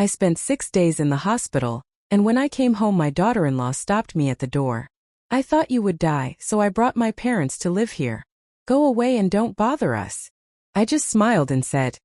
I spent 6 days in the hospital, and when I came home my daughter-in-law stopped me at the door. I thought you would die, so I brought my parents to live here. Go away and don't bother us. I just smiled and said,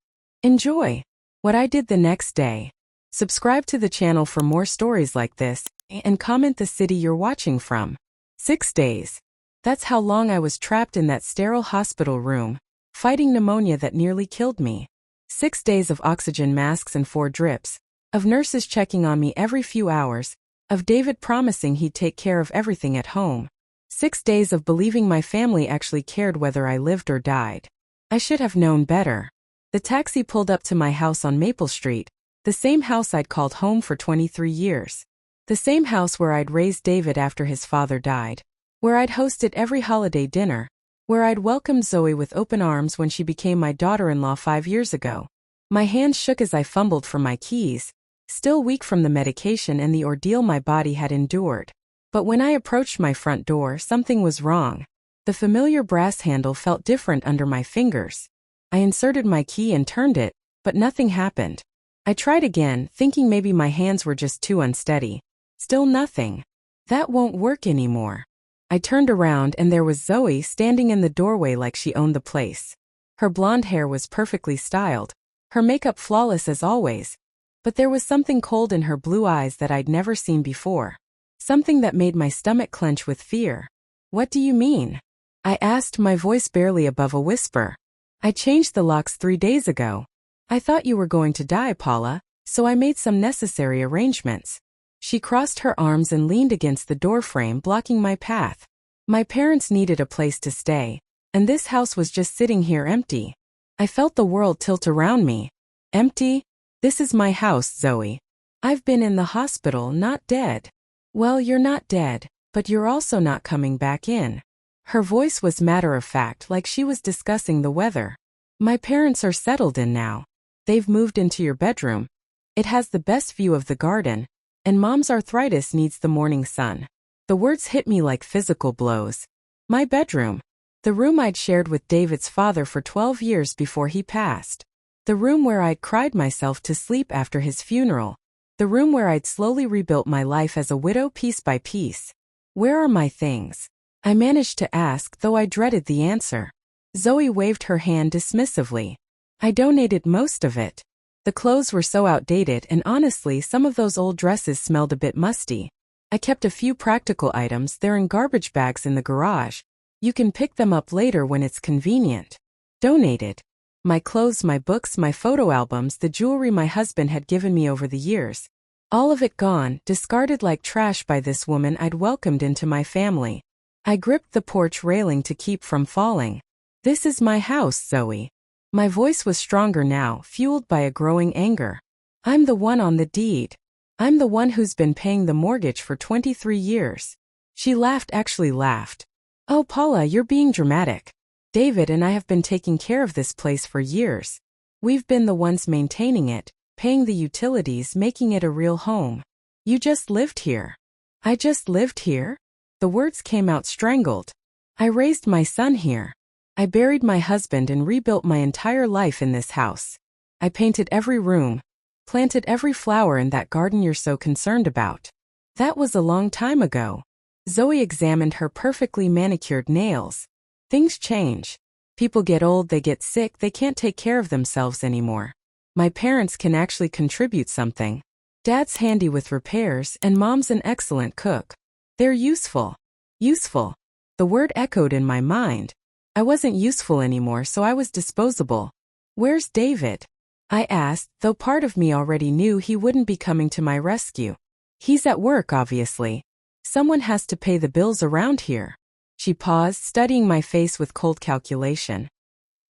enjoy. What I did the next day. Subscribe to the channel for more stories like this, and comment the city you're watching from. 6 days. That's how long I was trapped in that sterile hospital room, fighting pneumonia that nearly killed me. 6 days of oxygen masks and 4 drips, of nurses checking on me every few hours, of David promising he'd take care of everything at home. 6 days of believing my family actually cared whether I lived or died. I should have known better. The taxi pulled up to my house on Maple Street, the same house I'd called home for 23 years. The same house where I'd raised David after his father died, where I'd hosted every holiday dinner, where I'd welcomed Zoe with open arms when she became my daughter-in-law 5 years ago. My hands shook as I fumbled for my keys, still weak from the medication and the ordeal my body had endured. But when I approached my front door, something was wrong. The familiar brass handle felt different under my fingers. I inserted my key and turned it, but nothing happened. I tried again, thinking maybe my hands were just too unsteady. Still nothing. That won't work anymore. I turned around and there was Zoe standing in the doorway like she owned the place. Her blonde hair was perfectly styled, her makeup flawless as always, but there was something cold in her blue eyes that I'd never seen before. Something that made my stomach clench with fear. What do you mean? I asked, my voice barely above a whisper. I changed the locks 3 days ago. I thought you were going to die, Paula, so I made some necessary arrangements. She crossed her arms and leaned against the doorframe, blocking my path. My parents needed a place to stay, and this house was just sitting here empty. I felt the world tilt around me. Empty? This is my house, Zoe. I've been in the hospital, not dead. Well, you're not dead, but you're also not coming back in. Her voice was matter-of-fact, like she was discussing the weather. My parents are settled in now. They've moved into your bedroom. It has the best view of the garden, and Mom's arthritis needs the morning sun. The words hit me like physical blows. My bedroom. The room I'd shared with David's father for 12 years before he passed. The room where I'd cried myself to sleep after his funeral. The room where I'd slowly rebuilt my life as a widow piece by piece. Where are my things? I managed to ask, though I dreaded the answer. Zoe waved her hand dismissively. I donated most of it. The clothes were so outdated, and honestly some of those old dresses smelled a bit musty. I kept a few practical items, they're in garbage bags in the garage. You can pick them up later when it's convenient. Donated. My clothes, my books, my photo albums, the jewelry my husband had given me over the years. All of it gone, discarded like trash by this woman I'd welcomed into my family. I gripped the porch railing to keep from falling. This is my house, Zoe. My voice was stronger now, fueled by a growing anger. I'm the one on the deed. I'm the one who's been paying the mortgage for 23 years. She laughed, actually laughed. Oh, Paula, you're being dramatic. David and I have been taking care of this place for years. We've been the ones maintaining it, paying the utilities, making it a real home. You just lived here. I just lived here? The words came out strangled. I raised my son here. I buried my husband and rebuilt my entire life in this house. I painted every room, planted every flower in that garden you're so concerned about. That was a long time ago. Zoe examined her perfectly manicured nails. Things change. People get old, they get sick, they can't take care of themselves anymore. My parents can actually contribute something. Dad's handy with repairs, and Mom's an excellent cook. They're useful. Useful. The word echoed in my mind. I wasn't useful anymore, so I was disposable. Where's David? I asked, though part of me already knew he wouldn't be coming to my rescue. He's at work, obviously. Someone has to pay the bills around here. She paused, studying my face with cold calculation.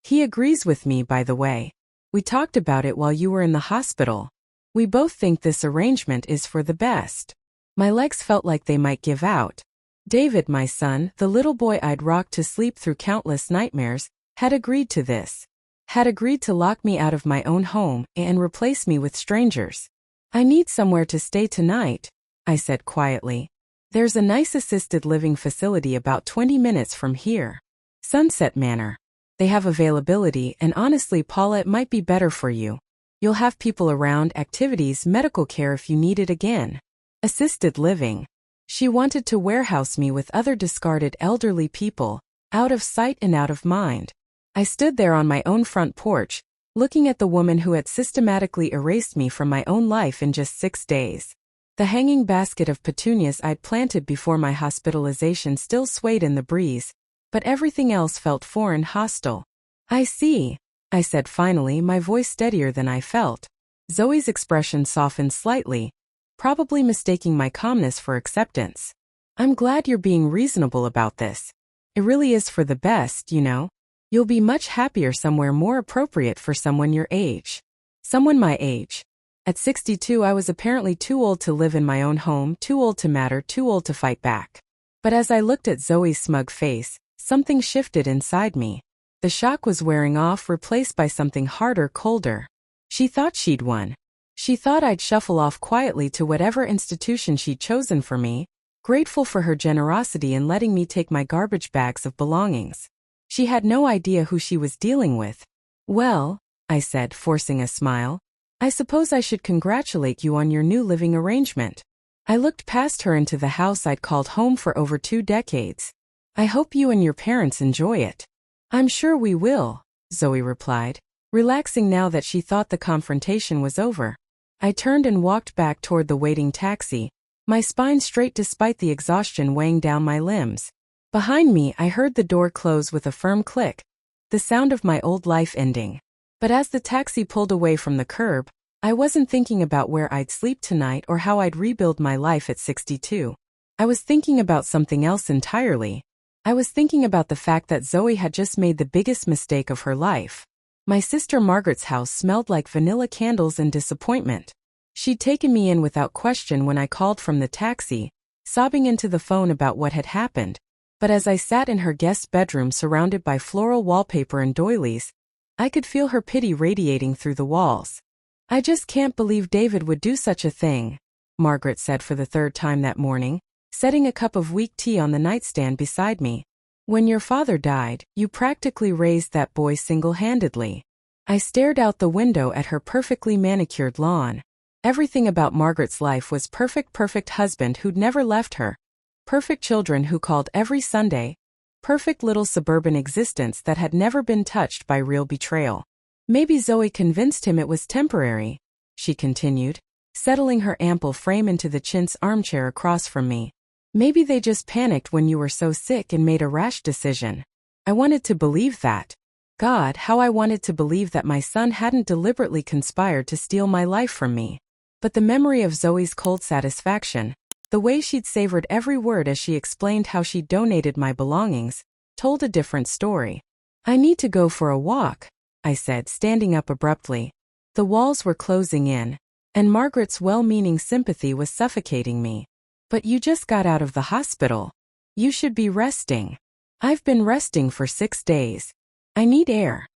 He agrees with me, by the way. We talked about it while you were in the hospital. We both think this arrangement is for the best. My legs felt like they might give out. David, my son, the little boy I'd rocked to sleep through countless nightmares, had agreed to this. Had agreed to lock me out of my own home and replace me with strangers. I need somewhere to stay tonight, I said quietly. There's a nice assisted living facility about 20 minutes from here. Sunset Manor. They have availability, and honestly, Paula, it might be better for you. You'll have people around, activities, medical care if you need it again. Assisted living. She wanted to warehouse me with other discarded elderly people, out of sight and out of mind. I stood there on my own front porch, looking at the woman who had systematically erased me from my own life in just 6 days. The hanging basket of petunias I'd planted before my hospitalization still swayed in the breeze, but everything else felt foreign, hostile. I see, I said finally, my voice steadier than I felt. Zoe's expression softened slightly, probably mistaking my calmness for acceptance. I'm glad you're being reasonable about this. It really is for the best, you know. You'll be much happier somewhere more appropriate for someone your age. Someone my age. At 62, I was apparently too old to live in my own home, too old to matter, too old to fight back. But as I looked at Zoe's smug face, something shifted inside me. The shock was wearing off, replaced by something harder, colder. She thought she'd won. She thought I'd shuffle off quietly to whatever institution she'd chosen for me, grateful for her generosity in letting me take my garbage bags of belongings. She had no idea who she was dealing with. Well, I said, forcing a smile, I suppose I should congratulate you on your new living arrangement. I looked past her into the house I'd called home for over 2 decades. I hope you and your parents enjoy it. I'm sure we will, Zoe replied, relaxing now that she thought the confrontation was over. I turned and walked back toward the waiting taxi, my spine straight despite the exhaustion weighing down my limbs. Behind me, I heard the door close with a firm click, the sound of my old life ending. But as the taxi pulled away from the curb, I wasn't thinking about where I'd sleep tonight or how I'd rebuild my life at 62. I was thinking about something else entirely. I was thinking about the fact that Zoe had just made the biggest mistake of her life. My sister Margaret's house smelled like vanilla candles and disappointment. She'd taken me in without question when I called from the taxi, sobbing into the phone about what had happened. But as I sat in her guest bedroom surrounded by floral wallpaper and doilies, I could feel her pity radiating through the walls. I just can't believe David would do such a thing, Margaret said for the 3rd time that morning, setting a cup of weak tea on the nightstand beside me. When your father died, you practically raised that boy single-handedly. I stared out the window at her perfectly manicured lawn. Everything about Margaret's life was perfect. Perfect husband who'd never left her. Perfect children who called every Sunday. Perfect little suburban existence that had never been touched by real betrayal. Maybe Zoe convinced him it was temporary, she continued, settling her ample frame into the chintz armchair across from me. Maybe they just panicked when you were so sick and made a rash decision. I wanted to believe that. God, how I wanted to believe that my son hadn't deliberately conspired to steal my life from me. But the memory of Zoe's cold satisfaction, the way she'd savored every word as she explained how she'd donated my belongings, told a different story. I need to go for a walk, I said, standing up abruptly. The walls were closing in, and Margaret's well-meaning sympathy was suffocating me. But you just got out of the hospital. You should be resting. I've been resting for 6 days. I need air.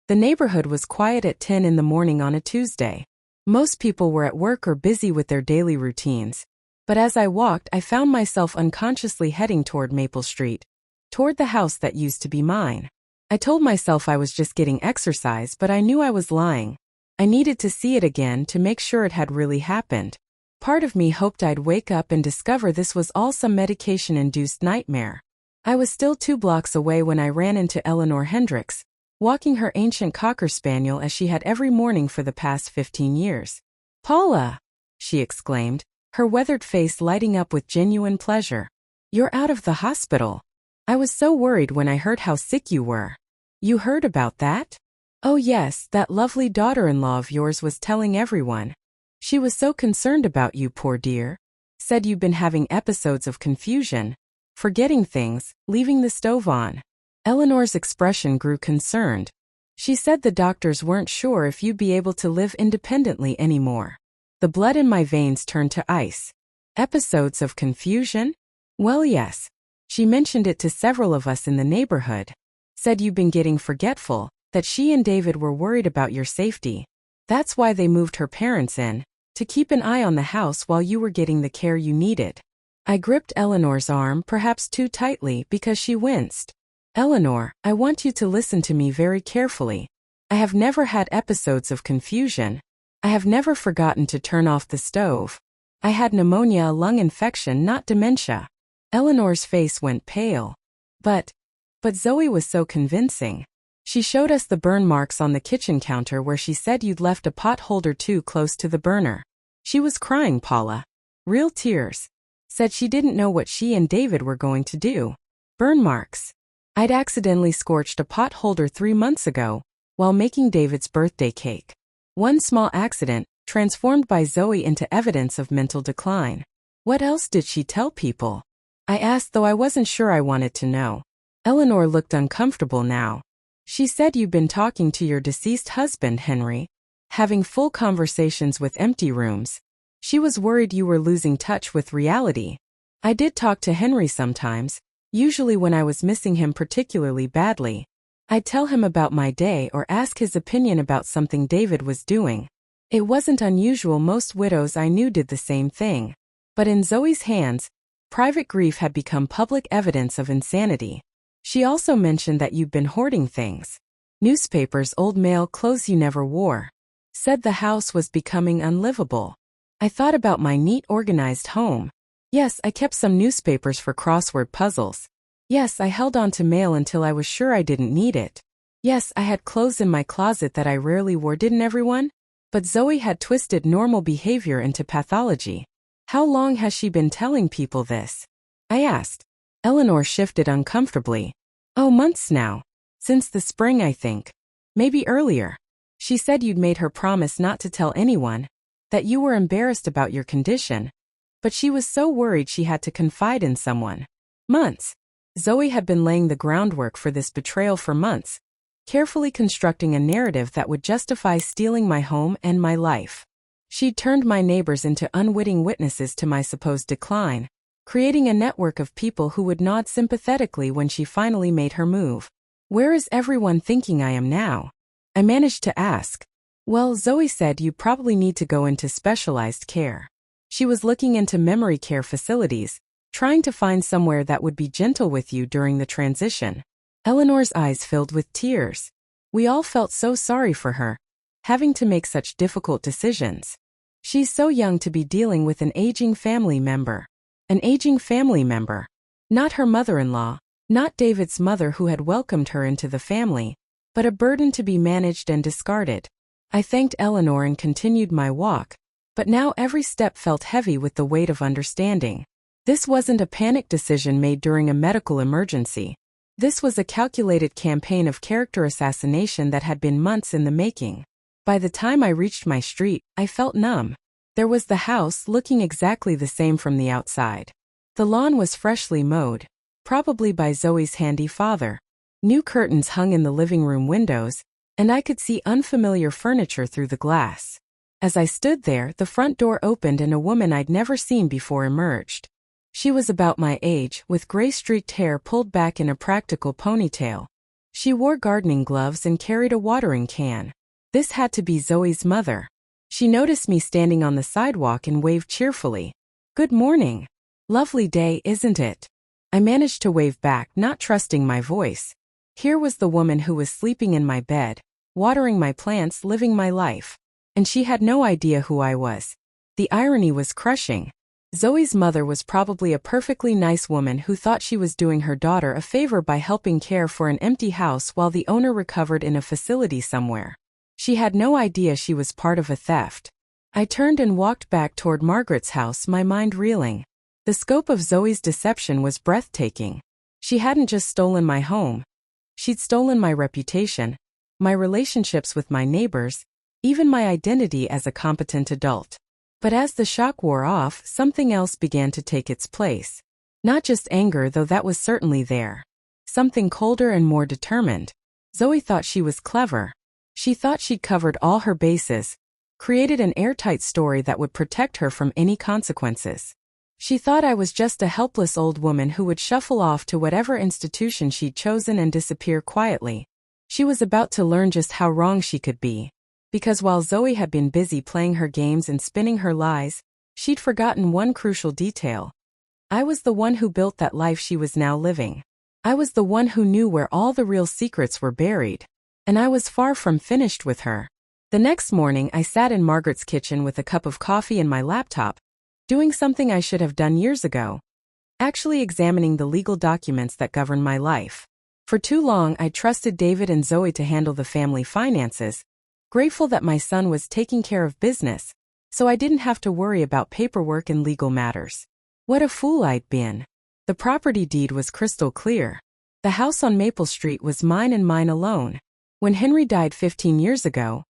The neighborhood was quiet at 10 in the morning on a Tuesday. Most people were at work or busy with their daily routines. But as I walked, I found myself unconsciously heading toward Maple Street, toward the house that used to be mine. I told myself I was just getting exercise, but I knew I was lying. I needed to see it again to make sure it had really happened. Part of me hoped I'd wake up and discover this was all some medication-induced nightmare. I was still 2 blocks away when I ran into Eleanor Hendricks, walking her ancient Cocker Spaniel as she had every morning for the past 15 years. "Paula!" she exclaimed, her weathered face lighting up with genuine pleasure. "You're out of the hospital. I was so worried when I heard how sick you were. You heard about that?" "Oh yes, that lovely daughter-in-law of yours was telling everyone. She was so concerned about you, poor dear. Said you've been having episodes of confusion, forgetting things, leaving the stove on." Eleanor's expression grew concerned. She said the doctors weren't sure if you'd be able to live independently anymore. The blood in my veins turned to ice. Episodes of confusion? Well, yes. She mentioned it to several of us in the neighborhood. Said you've been getting forgetful, that she and David were worried about your safety. That's why they moved her parents in, to keep an eye on the house while you were getting the care you needed. I gripped Eleanor's arm, perhaps too tightly, because she winced. "Eleanor, I want you to listen to me very carefully. I have never had episodes of confusion. I have never forgotten to turn off the stove. I had pneumonia, a lung infection, not dementia. Eleanor's face went pale. But Zoe was so convincing. She showed us the burn marks on the kitchen counter where she said you'd left a pot holder too close to the burner. She was crying, Paula. Real tears. Said she didn't know what she and David were going to do. Burn marks. I'd accidentally scorched a pot holder 3 months ago while making David's birthday cake. One small accident, transformed by Zoe into evidence of mental decline. What else did she tell people? I asked, though I wasn't sure I wanted to know. Eleanor looked uncomfortable now. She said you'd been talking to your deceased husband, Henry, having full conversations with empty rooms. She was worried you were losing touch with reality. I did talk to Henry sometimes, usually when I was missing him particularly badly. I'd tell him about my day or ask his opinion about something David was doing. It wasn't unusual, most widows I knew did the same thing. But in Zoe's hands, private grief had become public evidence of insanity. She also mentioned that you'd been hoarding things. Newspapers, old mail, clothes you never wore. Said the house was becoming unlivable. I thought about my neat, organized home. Yes, I kept some newspapers for crossword puzzles. Yes, I held on to mail until I was sure I didn't need it. Yes, I had clothes in my closet that I rarely wore, didn't everyone? But Zoe had twisted normal behavior into pathology. How long has she been telling people this? I asked. Eleanor shifted uncomfortably. Oh, months now. Since the spring, I think. Maybe earlier. She said you'd made her promise not to tell anyone, that you were embarrassed about your condition. But she was so worried she had to confide in someone. Months. Zoe had been laying the groundwork for this betrayal for months, carefully constructing a narrative that would justify stealing my home and my life. She'd turned my neighbors into unwitting witnesses to my supposed decline, creating a network of people who would nod sympathetically when she finally made her move. Where is everyone thinking I am now? I managed to ask. Well, Zoe said you probably need to go into specialized care. She was looking into memory care facilities, trying to find somewhere that would be gentle with you during the transition. Eleanor's eyes filled with tears. We all felt so sorry for her, having to make such difficult decisions. She's so young to be dealing with an aging family member. An aging family member. Not her mother-in-law, not David's mother who had welcomed her into the family, but a burden to be managed and discarded. I thanked Eleanor and continued my walk, but now every step felt heavy with the weight of understanding. This wasn't a panic decision made during a medical emergency. This was a calculated campaign of character assassination that had been months in the making. By the time I reached my street, I felt numb. There was the house, looking exactly the same from the outside. The lawn was freshly mowed, probably by Zoe's handy father. New curtains hung in the living room windows, and I could see unfamiliar furniture through the glass. As I stood there, the front door opened and a woman I'd never seen before emerged. She was about my age, with gray-streaked hair pulled back in a practical ponytail. She wore gardening gloves and carried a watering can. This had to be Zoe's mother. She noticed me standing on the sidewalk and waved cheerfully. Good morning. Lovely day, isn't it? I managed to wave back, not trusting my voice. Here was the woman who was sleeping in my bed, watering my plants, living my life. And she had no idea who I was. The irony was crushing. Zoe's mother was probably a perfectly nice woman who thought she was doing her daughter a favor by helping care for an empty house while the owner recovered in a facility somewhere. She had no idea she was part of a theft. I turned and walked back toward Margaret's house, my mind reeling. The scope of Zoe's deception was breathtaking. She hadn't just stolen my home. She'd stolen my reputation, my relationships with my neighbors, even my identity as a competent adult. But as the shock wore off, something else began to take its place. Not just anger, though that was certainly there. Something colder and more determined. Zoe thought she was clever. She thought she'd covered all her bases, created an airtight story that would protect her from any consequences. She thought I was just a helpless old woman who would shuffle off to whatever institution she'd chosen and disappear quietly. She was about to learn just how wrong she could be. Because while Zoe had been busy playing her games and spinning her lies, she'd forgotten one crucial detail. I was the one who built that life she was now living. I was the one who knew where all the real secrets were buried. And I was far from finished with her. The next morning, I sat in Margaret's kitchen with a cup of coffee and my laptop, doing something I should have done years ago, actually examining the legal documents that govern my life. For too long, I trusted David and Zoe to handle the family finances, grateful that my son was taking care of business, so I didn't have to worry about paperwork and legal matters. What a fool I'd been. The property deed was crystal clear. The house on Maple Street was mine and mine alone. When Henry died 15 years ago,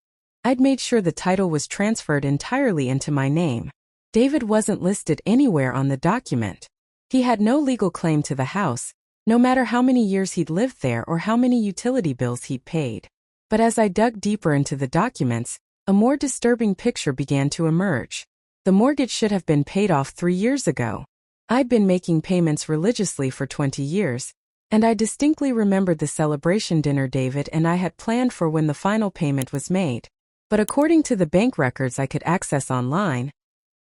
I'd made sure the title was transferred entirely into my name. David wasn't listed anywhere on the document. He had no legal claim to the house, no matter how many years he'd lived there or how many utility bills he'd paid. But as I dug deeper into the documents, a more disturbing picture began to emerge. The mortgage should have been paid off 3 years ago. I'd been making payments religiously for 20 years, and I distinctly remembered the celebration dinner David and I had planned for when the final payment was made. But according to the bank records I could access online,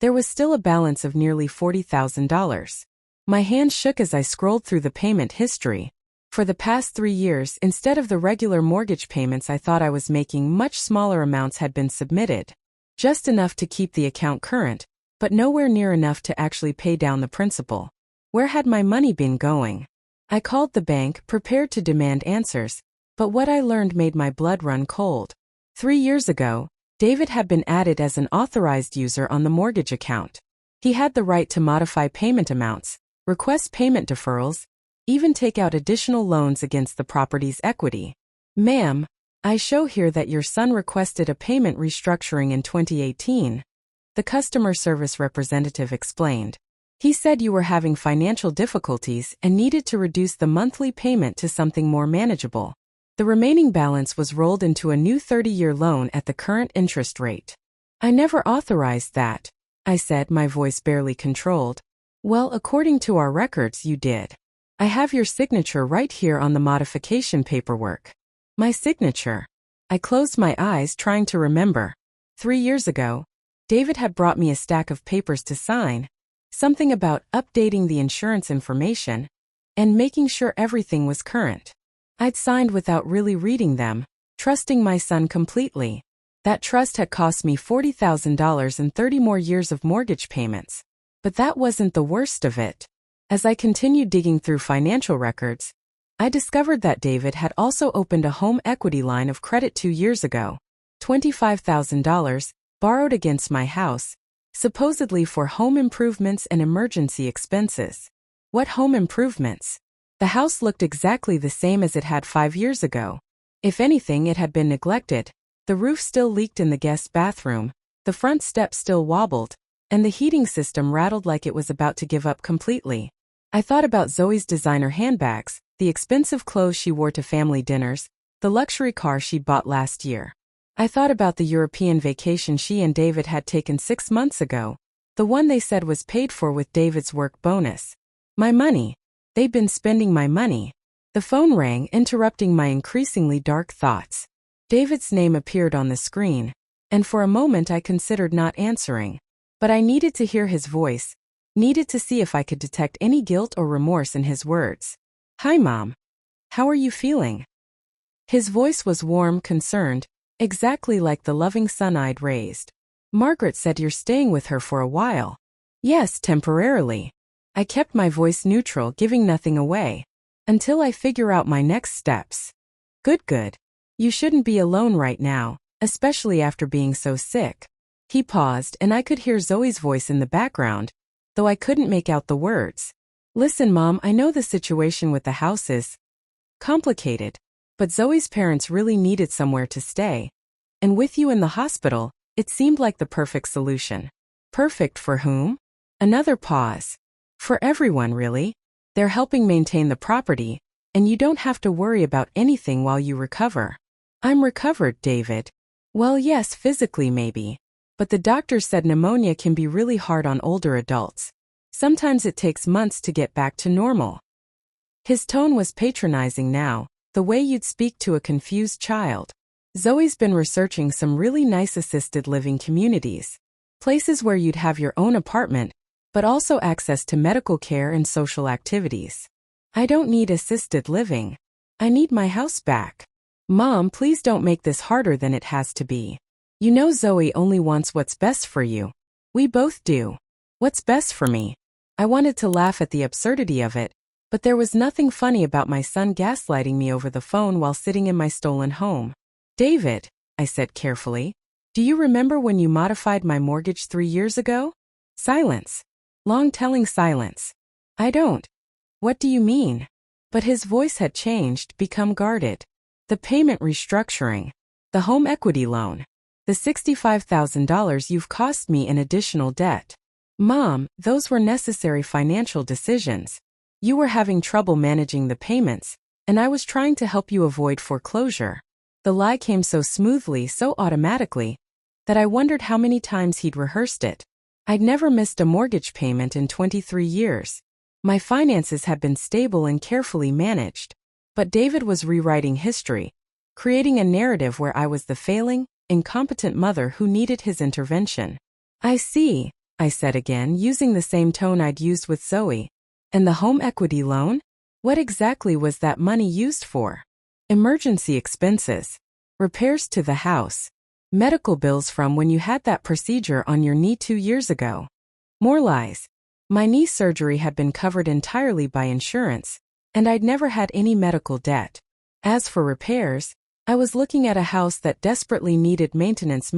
there was still a balance of nearly $40,000. My hand shook as I scrolled through the payment history. For the past 3 years, instead of the regular mortgage payments I thought I was making, much smaller amounts had been submitted. Just enough to keep the account current, but nowhere near enough to actually pay down the principal. Where had my money been going? I called the bank, prepared to demand answers, but what I learned made my blood run cold. 3 years ago, David had been added as an authorized user on the mortgage account. He had the right to modify payment amounts, request payment deferrals, even take out additional loans against the property's equity. Ma'am, I show here that your son requested a payment restructuring in 2018, the customer service representative explained. He said you were having financial difficulties and needed to reduce the monthly payment to something more manageable. The remaining balance was rolled into a new 30-year loan at the current interest rate. I never authorized that, I said, my voice barely controlled. Well, according to our records, you did. I have your signature right here on the modification paperwork. My signature. I closed my eyes, trying to remember. 3 years ago, David had brought me a stack of papers to sign, something about updating the insurance information and making sure everything was current. I'd signed without really reading them, trusting my son completely. That trust had cost me $40,000 and 30 more years of mortgage payments. But that wasn't the worst of it. As I continued digging through financial records, I discovered that David had also opened a home equity line of credit 2 years ago. $25,000, borrowed against my house, supposedly for home improvements and emergency expenses. What home improvements? The house looked exactly the same as it had 5 years ago. If anything, it had been neglected. The roof still leaked in the guest bathroom, the front steps still wobbled, and the heating system rattled like it was about to give up completely. I thought about Zoe's designer handbags, the expensive clothes she wore to family dinners, the luxury car she'd bought last year. I thought about the European vacation she and David had taken 6 months ago, the one they said was paid for with David's work bonus. My money. They'd been spending my money. The phone rang, interrupting my increasingly dark thoughts. David's name appeared on the screen, and for a moment I considered not answering. But I needed to hear his voice, needed to see if I could detect any guilt or remorse in his words. Hi, Mom. How are you feeling? His voice was warm, concerned, exactly like the loving son I'd raised. Margaret said you're staying with her for a while. Yes, temporarily. I kept my voice neutral, giving nothing away. Until I figure out my next steps. Good. You shouldn't be alone right now, especially after being so sick. He paused, and I could hear Zoe's voice in the background, though I couldn't make out the words. Listen, Mom, I know the situation with the house is complicated, but Zoe's parents really needed somewhere to stay. And with you in the hospital, it seemed like the perfect solution. Perfect for whom? Another pause. For everyone, really. They're helping maintain the property, and you don't have to worry about anything while you recover. I'm recovered, David. Well, yes, physically maybe. But the doctor said pneumonia can be really hard on older adults. Sometimes it takes months to get back to normal. His tone was patronizing now, the way you'd speak to a confused child. Zoe's been researching some really nice assisted living communities. Places where you'd have your own apartment, but also access to medical care and social activities. I don't need assisted living. I need my house back. Mom, please don't make this harder than it has to be. You know Zoe only wants what's best for you. We both do. What's best for me? I wanted to laugh at the absurdity of it, but there was nothing funny about my son gaslighting me over the phone while sitting in my stolen home. David, I said carefully, do you remember when you modified my mortgage 3 years ago? Silence. Long telling silence. I don't. What do you mean? But his voice had changed, become guarded. The payment restructuring. The home equity loan. The $65,000 you've cost me in additional debt. Mom, those were necessary financial decisions. You were having trouble managing the payments, and I was trying to help you avoid foreclosure. The lie came so smoothly, so automatically, that I wondered how many times he'd rehearsed it. I'd never missed a mortgage payment in 23 years. My finances had been stable and carefully managed. But David was rewriting history, creating a narrative where I was the failing, incompetent mother who needed his intervention. I see, I said again, using the same tone I'd used with Zoe. And the home equity loan? What exactly was that money used for? Emergency expenses. Repairs to the house. Medical bills from when you had that procedure on your knee 2 years ago. More lies. My knee surgery had been covered entirely by insurance, and I'd never had any medical debt. As for repairs, I was looking at a house that desperately needed maintenance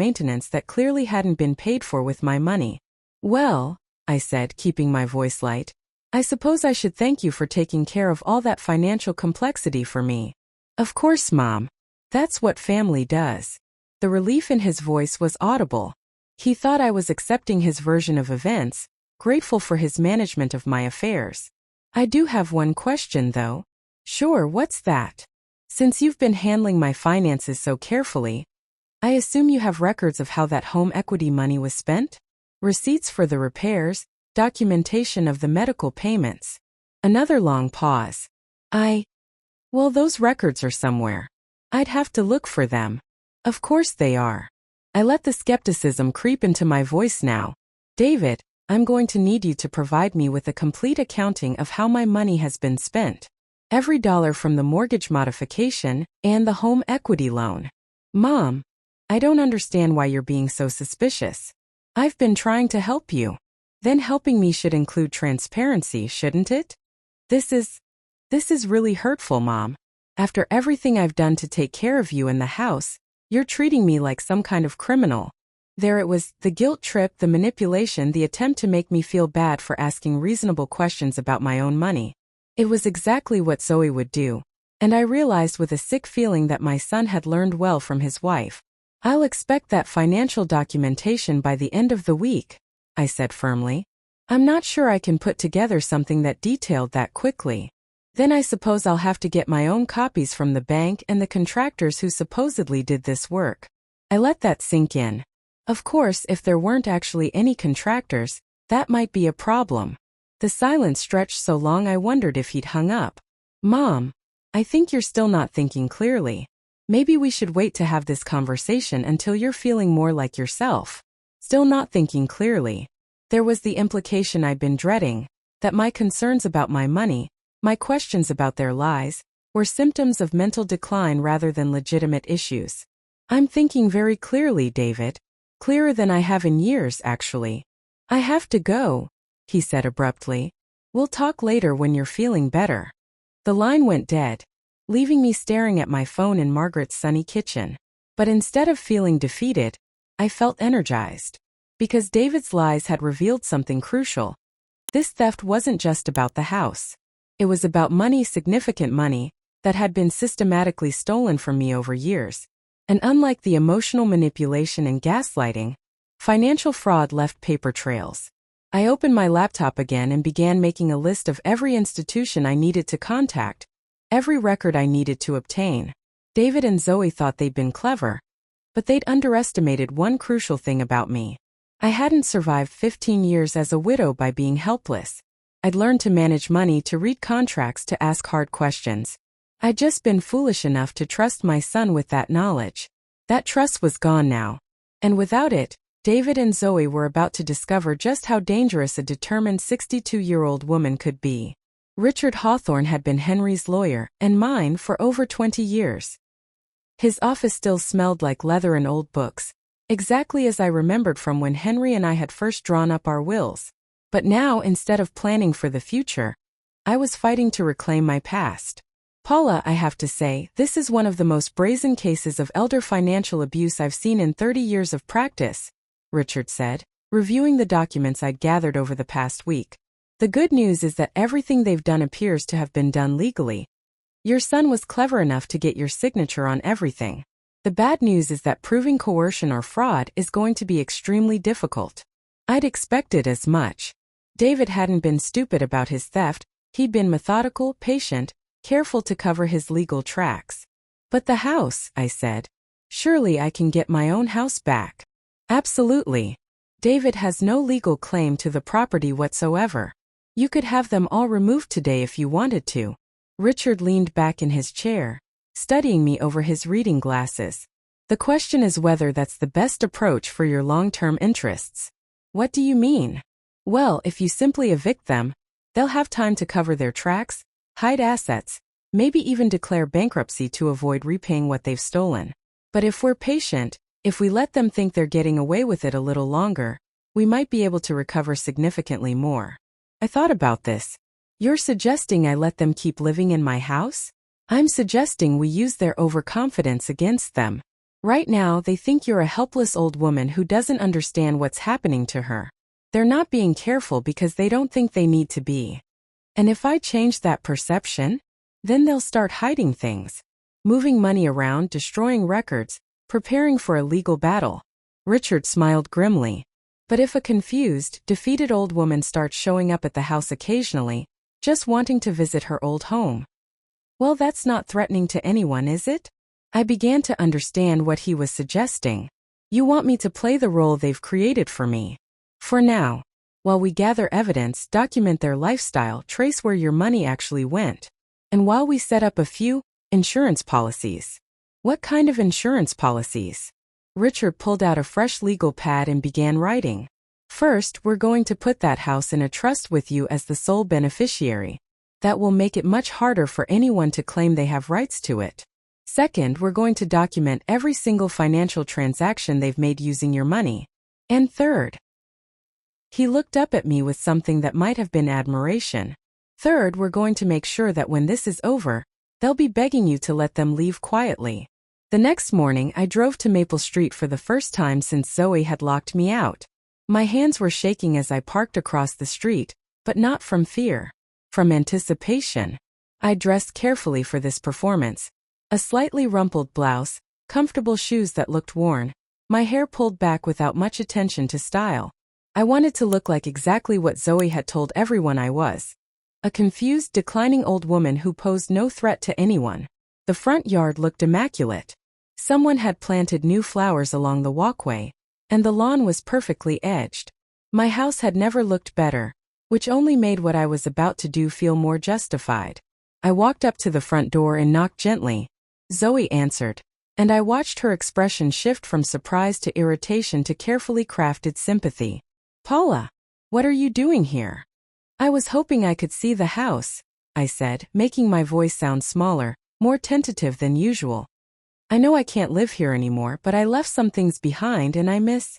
that clearly hadn't been paid for with my money. Well, I said, keeping my voice light, I suppose I should thank you for taking care of all that financial complexity for me. Of course, Mom. That's what family does. The relief in his voice was audible. He thought I was accepting his version of events, grateful for his management of my affairs. I do have one question, though. Sure, what's that? Since you've been handling my finances so carefully, I assume you have records of how that home equity money was spent? Receipts for the repairs, documentation of the medical payments. Another long pause. Well, those records are somewhere. I'd have to look for them. Of course they are. I let the skepticism creep into my voice now. David, I'm going to need you to provide me with a complete accounting of how my money has been spent. Every dollar from the mortgage modification and the home equity loan. Mom, I don't understand why you're being so suspicious. I've been trying to help you. Then helping me should include transparency, shouldn't it? This is really hurtful, Mom. After everything I've done to take care of you and the house, you're treating me like some kind of criminal. There it was, the guilt trip, the manipulation, the attempt to make me feel bad for asking reasonable questions about my own money. It was exactly what Zoe would do, and I realized with a sick feeling that my son had learned well from his wife. I'll expect that financial documentation by the end of the week, I said firmly. I'm not sure I can put together something that detailed that quickly. Then I suppose I'll have to get my own copies from the bank and the contractors who supposedly did this work. I let that sink in. Of course, if there weren't actually any contractors, that might be a problem. The silence stretched so long I wondered if he'd hung up. Mom, I think you're still not thinking clearly. Maybe we should wait to have this conversation until you're feeling more like yourself. Still not thinking clearly. There was the implication I'd been dreading, that my concerns about my money, my questions about their lies, were symptoms of mental decline rather than legitimate issues. I'm thinking very clearly, David. Clearer than I have in years, actually. I have to go, he said abruptly. We'll talk later when you're feeling better. The line went dead, leaving me staring at my phone in Margaret's sunny kitchen. But instead of feeling defeated, I felt energized. Because David's lies had revealed something crucial. This theft wasn't just about the house. It was about money, significant money, that had been systematically stolen from me over years. And unlike the emotional manipulation and gaslighting, financial fraud left paper trails. I opened my laptop again and began making a list of every institution I needed to contact, every record I needed to obtain. David and Zoe thought they'd been clever, but they'd underestimated one crucial thing about me. I hadn't survived 15 years as a widow by being helpless. I'd learned to manage money, to read contracts, to ask hard questions. I'd just been foolish enough to trust my son with that knowledge. That trust was gone now. And without it, David and Zoe were about to discover just how dangerous a determined 62-year-old woman could be. Richard Hawthorne had been Henry's lawyer, and mine, for over 20 years. His office still smelled like leather and old books, Exactly as I remembered from when Henry and I had first drawn up our wills. But now, instead of planning for the future, I was fighting to reclaim my past. Paula, I have to say, this is one of the most brazen cases of elder financial abuse I've seen in 30 years of practice, Richard said, reviewing the documents I'd gathered over the past week. The good news is that everything they've done appears to have been done legally. Your son was clever enough to get your signature on everything. The bad news is that proving coercion or fraud is going to be extremely difficult. I'd expected as much. David hadn't been stupid about his theft, he'd been methodical, patient, careful to cover his legal tracks. But the house, I said. Surely I can get my own house back. Absolutely. David has no legal claim to the property whatsoever. You could have them all removed today if you wanted to. Richard leaned back in his chair, studying me over his reading glasses. The question is whether that's the best approach for your long-term interests. What do you mean? Well, if you simply evict them, they'll have time to cover their tracks, hide assets, maybe even declare bankruptcy to avoid repaying what they've stolen. But if we're patient, if we let them think they're getting away with it a little longer, we might be able to recover significantly more. I thought about this. You're suggesting I let them keep living in my house? I'm suggesting we use their overconfidence against them. Right now, they think you're a helpless old woman who doesn't understand what's happening to her. They're not being careful because they don't think they need to be. And if I change that perception, then they'll start hiding things, moving money around, destroying records, preparing for a legal battle. Richard smiled grimly. But if a confused, defeated old woman starts showing up at the house occasionally, just wanting to visit her old home, well, that's not threatening to anyone, is it? I began to understand what he was suggesting. You want me to play the role they've created for me. For now. While we gather evidence, document their lifestyle, trace where your money actually went. And while we set up a few insurance policies. What kind of insurance policies? Richard pulled out a fresh legal pad and began writing. First, we're going to put that house in a trust with you as the sole beneficiary. That will make it much harder for anyone to claim they have rights to it. Second, we're going to document every single financial transaction they've made using your money. And third, he looked up at me with something that might have been admiration. Third, we're going to make sure that when this is over, they'll be begging you to let them leave quietly. The next morning, I drove to Maple Street for the first time since Zoe had locked me out. My hands were shaking as I parked across the street, but not from fear. From anticipation. I dressed carefully for this performance. A slightly rumpled blouse, comfortable shoes that looked worn, my hair pulled back without much attention to style. I wanted to look like exactly what Zoe had told everyone I was. A confused, declining old woman who posed no threat to anyone. The front yard looked immaculate. Someone had planted new flowers along the walkway, and the lawn was perfectly edged. My house had never looked better, which only made what I was about to do feel more justified. I walked up to the front door and knocked gently. Zoe answered, and I watched her expression shift from surprise to irritation to carefully crafted sympathy. Paula, what are you doing here? I was hoping I could see the house, I said, making my voice sound smaller, more tentative than usual. I know I can't live here anymore, but I left some things behind and I miss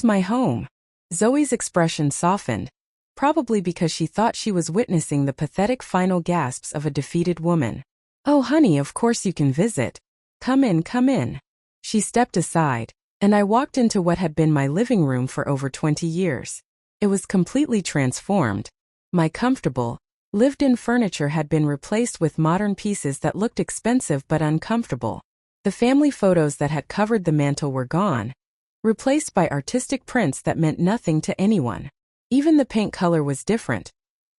my home. Zoe's expression softened, probably because she thought she was witnessing the pathetic final gasps of a defeated woman. Oh honey, of course you can visit. Come in, come in. She stepped aside, and I walked into what had been my living room for over 20 years. It was completely transformed. My comfortable, lived-in furniture had been replaced with modern pieces that looked expensive but uncomfortable. The family photos that had covered the mantel were gone, replaced by artistic prints that meant nothing to anyone. Even the paint color was different,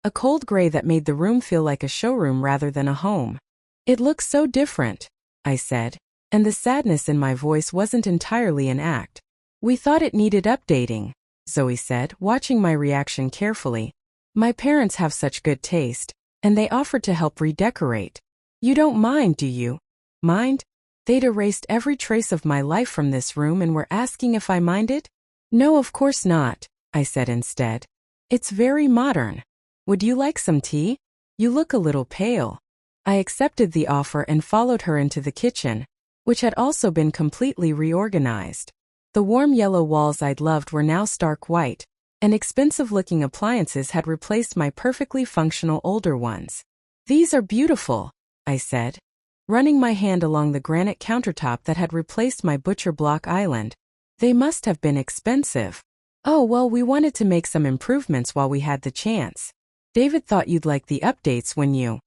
a cold gray that made the room feel like a showroom rather than a home. It looks so different, I said, and the sadness in my voice wasn't entirely an act. We thought it needed updating, Zoe said, watching my reaction carefully. My parents have such good taste, and they offered to help redecorate. You don't mind, do you? Mind? They'd erased every trace of my life from this room and were asking if I minded? No, of course not, I said instead. It's very modern. Would you like some tea? You look a little pale. I accepted the offer and followed her into the kitchen, which had also been completely reorganized. The warm yellow walls I'd loved were now stark white, and expensive-looking appliances had replaced my perfectly functional older ones. "These are beautiful," I said, running my hand along the granite countertop that had replaced my butcher block island. "They must have been expensive." "Oh well, we wanted to make some improvements while we had the chance. David thought you'd like the updates when you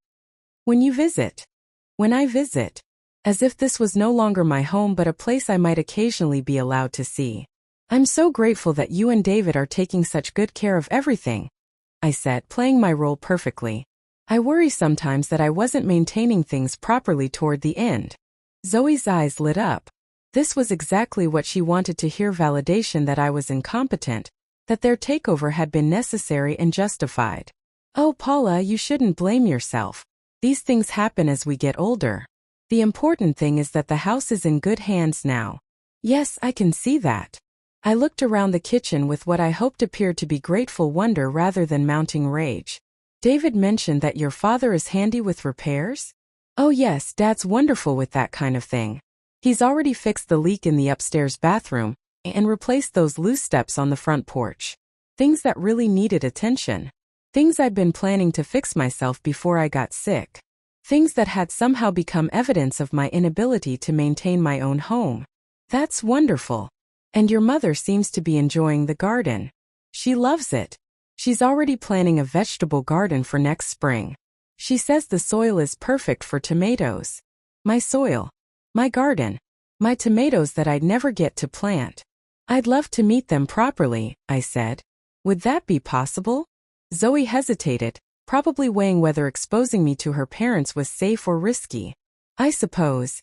visit." "When I visit." As if this was no longer my home but a place I might occasionally be allowed to see. "I'm so grateful that you and David are taking such good care of everything," I said, playing my role perfectly. "I worry sometimes that I wasn't maintaining things properly toward the end." Zoe's eyes lit up. This was exactly what she wanted to hear, validation that I was incompetent, that their takeover had been necessary and justified. "Oh, Paula, you shouldn't blame yourself. These things happen as we get older. The important thing is that the house is in good hands now." "Yes, I can see that." I looked around the kitchen with what I hoped appeared to be grateful wonder rather than mounting rage. "David mentioned that your father is handy with repairs?" "Oh yes, Dad's wonderful with that kind of thing. He's already fixed the leak in the upstairs bathroom and replaced those loose steps on the front porch. Things that really needed attention. Things I'd been planning to fix myself before I got sick. Things that had somehow become evidence of my inability to maintain my own home." "That's wonderful. And your mother seems to be enjoying the garden." "She loves it. She's already planning a vegetable garden for next spring. She says the soil is perfect for tomatoes." "My soil. My garden. My tomatoes that I'd never get to plant." "I'd love to meet them properly," I said. "Would that be possible?" Zoe hesitated, probably weighing whether exposing me to her parents was safe or risky. "I suppose.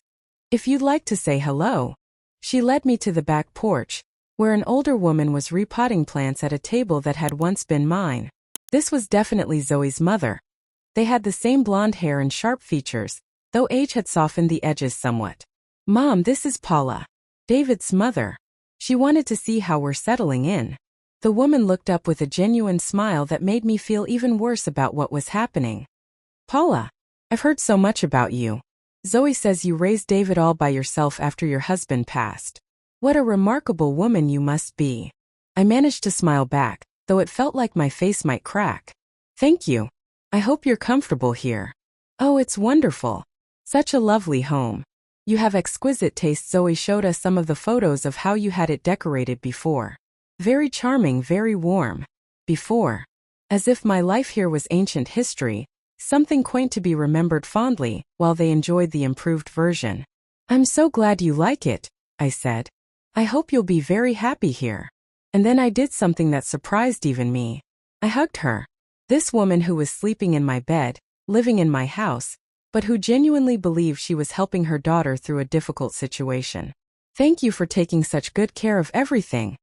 If you'd like to say hello." She led me to the back porch, where an older woman was repotting plants at a table that had once been mine. This was definitely Zoe's mother. They had the same blonde hair and sharp features, though age had softened the edges somewhat. "Mom, this is Paula, David's mother. She wanted to see how we're settling in." The woman looked up with a genuine smile that made me feel even worse about what was happening. "Paula, I've heard so much about you. Zoe says you raised David all by yourself after your husband passed. What a remarkable woman you must be." I managed to smile back, though it felt like my face might crack. "Thank you. I hope you're comfortable here." "Oh, it's wonderful. Such a lovely home. You have exquisite taste." Zoe showed us some of the photos of how you had it decorated before. "Very charming, very warm." Before. As if my life here was ancient history, something quaint to be remembered fondly, while they enjoyed the improved version. "I'm so glad you like it," I said. "I hope you'll be very happy here." And then I did something that surprised even me. I hugged her. This woman who was sleeping in my bed, living in my house, but who genuinely believed she was helping her daughter through a difficult situation. "Thank you for taking such good care of everything,"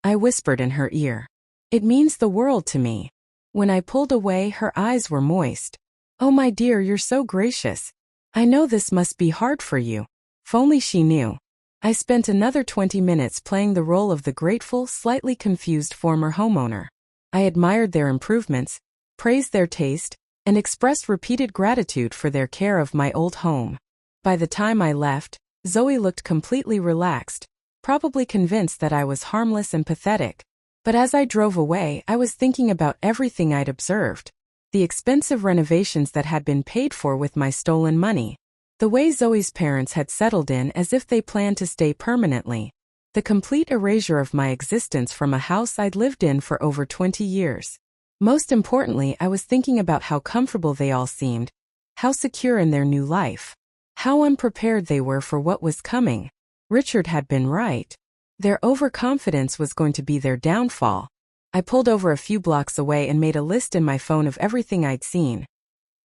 I whispered in her ear. "It means the world to me." When I pulled away, her eyes were moist. "Oh my dear, you're so gracious. I know this must be hard for you." If only she knew. I spent another 20 minutes playing the role of the grateful, slightly confused former homeowner. I admired their improvements, praised their taste, and expressed repeated gratitude for their care of my old home. By the time I left, Zoe looked completely relaxed, probably convinced that I was harmless and pathetic. But as I drove away, I was thinking about everything I'd observed. The expensive renovations that had been paid for with my stolen money. The way Zoe's parents had settled in as if they planned to stay permanently. The complete erasure of my existence from a house I'd lived in for over 20 years. Most importantly, I was thinking about how comfortable they all seemed, how secure in their new life, how unprepared they were for what was coming. Richard had been right. Their overconfidence was going to be their downfall. I pulled over a few blocks away and made a list in my phone of everything I'd seen.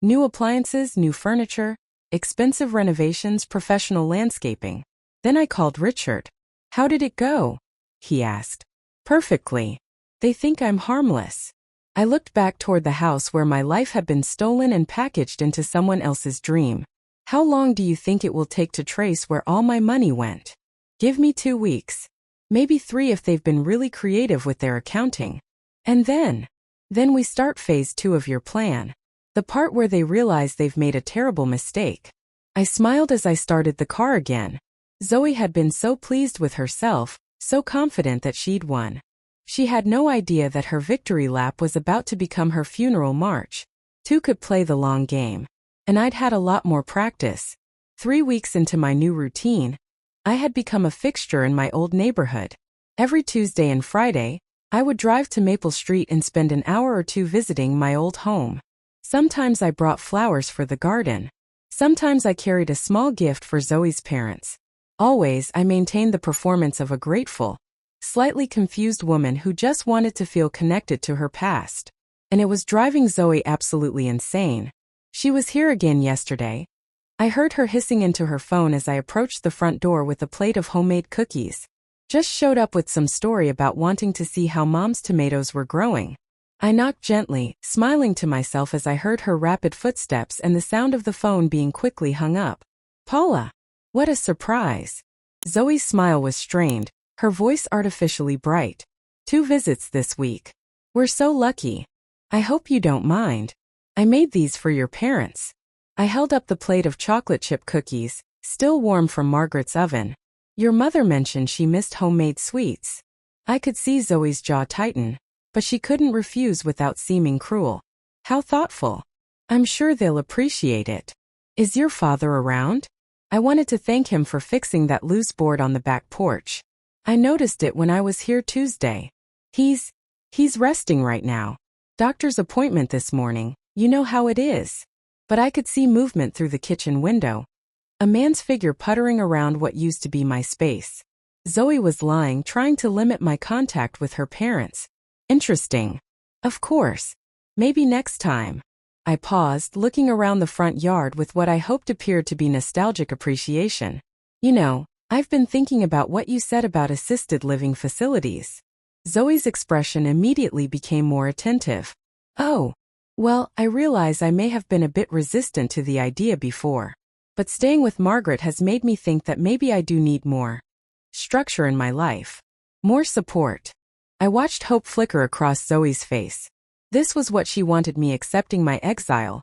New appliances, new furniture, expensive renovations, professional landscaping. Then I called Richard. "How did it go?" he asked. "Perfectly. They think I'm harmless." I looked back toward the house where my life had been stolen and packaged into someone else's dream. How long do you think it will take to trace where all my money went? Give me 2 weeks. Maybe 3 if they've been really creative with their accounting. And then we start phase 2 of your plan. The part where they realize they've made a terrible mistake. I smiled as I started the car again. Zoe had been so pleased with herself, so confident that she'd won. She had no idea that her victory lap was about to become her funeral march. Two could play the long game. And I'd had a lot more practice. 3 weeks into my new routine, I had become a fixture in my old neighborhood. Every Tuesday and Friday, I would drive to Maple Street and spend an hour or two visiting my old home. Sometimes I brought flowers for the garden. Sometimes I carried a small gift for Zoe's parents. Always, I maintained the performance of a grateful, slightly confused woman who just wanted to feel connected to her past. And it was driving Zoe absolutely insane. She was here again yesterday. I heard her hissing into her phone as I approached the front door with a plate of homemade cookies. Just showed up with some story about wanting to see how Mom's tomatoes were growing. I knocked gently, smiling to myself as I heard her rapid footsteps and the sound of the phone being quickly hung up. Paula! What a surprise! Zoe's smile was strained, her voice artificially bright. 2 visits this week. We're so lucky. I hope you don't mind. I made these for your parents. I held up the plate of chocolate chip cookies, still warm from Margaret's oven. Your mother mentioned she missed homemade sweets. I could see Zoe's jaw tighten, but she couldn't refuse without seeming cruel. How thoughtful. I'm sure they'll appreciate it. Is your father around? I wanted to thank him for fixing that loose board on the back porch. I noticed it when I was here Tuesday. He's resting right now. Doctor's appointment this morning, you know how it is. But I could see movement through the kitchen window. A man's figure puttering around what used to be my space. Zoe was lying, trying to limit my contact with her parents. Interesting. Of course. Maybe next time. I paused, looking around the front yard with what I hoped appeared to be nostalgic appreciation. You know, I've been thinking about what you said about assisted living facilities. Zoe's expression immediately became more attentive. Oh. Well, I realize I may have been a bit resistant to the idea before. But staying with Margaret has made me think that maybe I do need more structure in my life. More support. I watched hope flicker across Zoe's face. This was what she wanted me accepting my exile,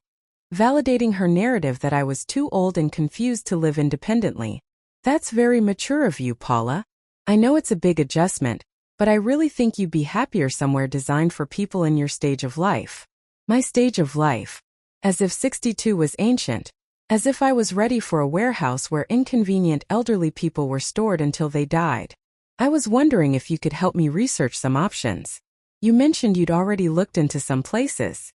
validating her narrative that I was too old and confused to live independently. That's very mature of you, Paula. I know it's a big adjustment, but I really think you'd be happier somewhere designed for people in your stage of life. My stage of life. As if 62 was ancient. As if I was ready for a warehouse where inconvenient elderly people were stored until they died. I was wondering if you could help me research some options. You mentioned you'd already looked into some places.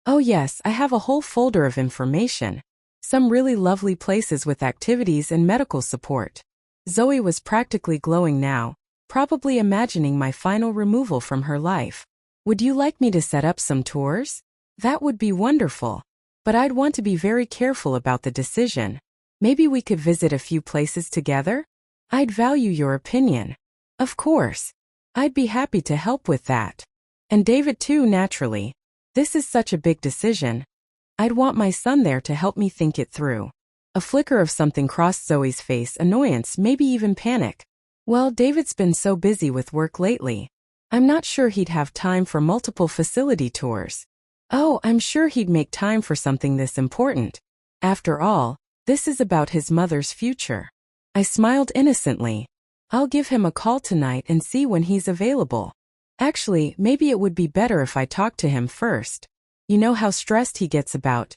Oh yes, I have a whole folder of information. Some really lovely places with activities and medical support. Zoe was practically glowing now, probably imagining my final removal from her life. Would you like me to set up some tours? That would be wonderful. But I'd want to be very careful about the decision. Maybe we could visit a few places together? I'd value your opinion. Of course. I'd be happy to help with that. And David too, naturally. This is such a big decision. I'd want my son there to help me think it through. A flicker of something crossed Zoe's face, annoyance, maybe even panic. Well, David's been so busy with work lately. I'm not sure he'd have time for multiple facility tours. Oh, I'm sure he'd make time for something this important. After all, this is about his mother's future. I smiled innocently. I'll give him a call tonight and see when he's available. Actually, maybe it would be better if I talked to him first. You know how stressed he gets about